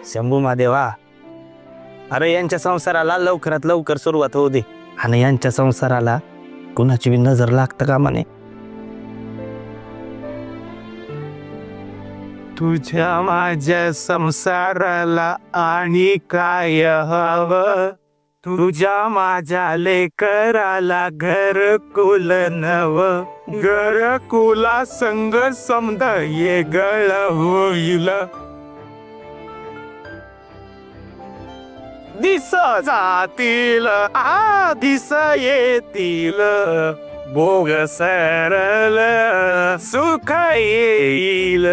शंभू महादेवा, अरे यांच्या संसाराला लवकरात लवकर सुरुवात होऊ दे आणि यांच्या संसाराला कुणाची बी नजर लागतं का म्हणे. तुझ्या माझ्या संसाराला आणि काय हवं, तुझ्या माझ्या लेकराला घरकुल नव, घरकुला संग समद ये गळ होईल. दिस जातील दिस येतील, भोग सरल सुख येईल.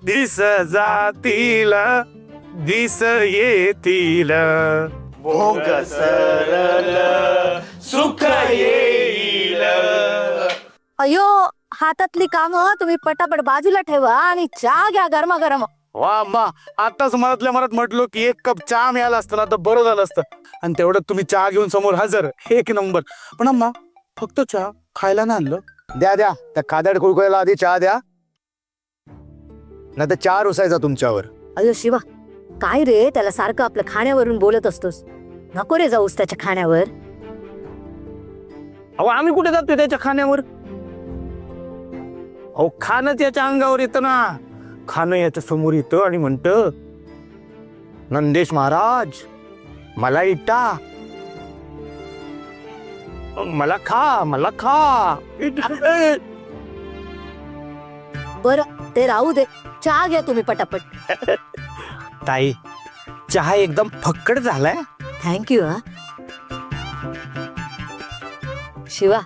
दिस जातील दिस येतील, भोग सरल सुख येईल. अयो, हातातली कामं तुम्ही पटापट बाजूला ठेवा आणि चहा घ्या गरमागरम. वा अम्मा, आताच मनातल्या मनात म्हटलो की एक कप चहा मिळाला असतं ना तर बरं झालं असतं. आणि तेवढं तुम्ही चहा घेऊन समोर हजर, एक नंबर. पण अम्मा, फक्त चहा खायला नाही आणलं. द्या द्या, त्या कादड कुळकुळ्याला आधी चहा द्या, नाही तर चहा रुसायचा तुमच्यावर. अयो शिवा, काय रे त्याला सारखं आपल्या खाण्यावरून बोलत असतोस. नको रे जाऊस त्याच्या खाण्यावर. अहो आम्ही कुठे जातोय त्याच्या खाण्यावर. अहो खाणं त्याच्या अंगावर येतं ना. खाणं याच्या समोर येतं आणि म्हणतं, नंदेश महाराज मला इटा, मला खा मला खा. बर ते राहू दे, चहा घ्या तुम्ही पटापट. ताई, चहा एकदम फक्कड झालाय. थँक्यू. हा शिवा,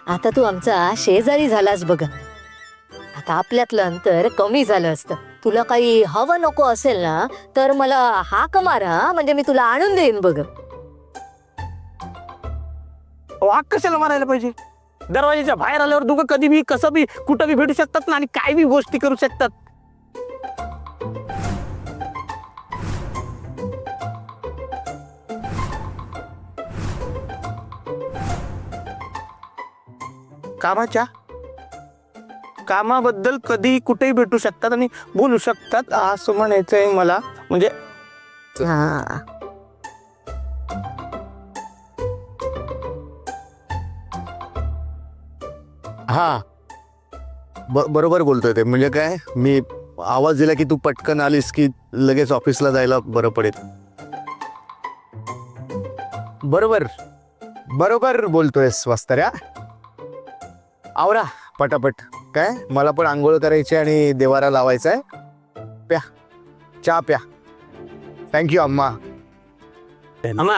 आता तू आमचा शेजारी झालास बघ. आता आपल्यातलं अंतर कमी झालं असतं. तुला काही हवं नको असेल ना तर मला हाक मार, म्हणजे मी तुला आणून देईन बघ. वाघ कशाला मारायला पाहिजे. दरवाजाच्या बाहेर आल्यावर दोघं कधी बी कसं बी कुठं बी भेटू शकतात ना आणि काय बी गोष्टी करू शकतात. कामाबद्दल कधी कुठेही भेटू शकतात आणि बोलू शकतात असं म्हणायचंय मला. म्हणजे हा, हा बरोबर बोलतोय ते. म्हणजे काय, मी आवाज दिला की तू पटकन आलीस की लगेच ऑफिसला जायला बरं पडेल. बरोबर बरोबर बोलतोयस वस्ताऱ्या. आवरा पटापट. काय, मला पण आंघोळ करायची आणि देवारा लावायचा आहे. प्या चहा प्या. थँक्यू अम्मा. अम्मा,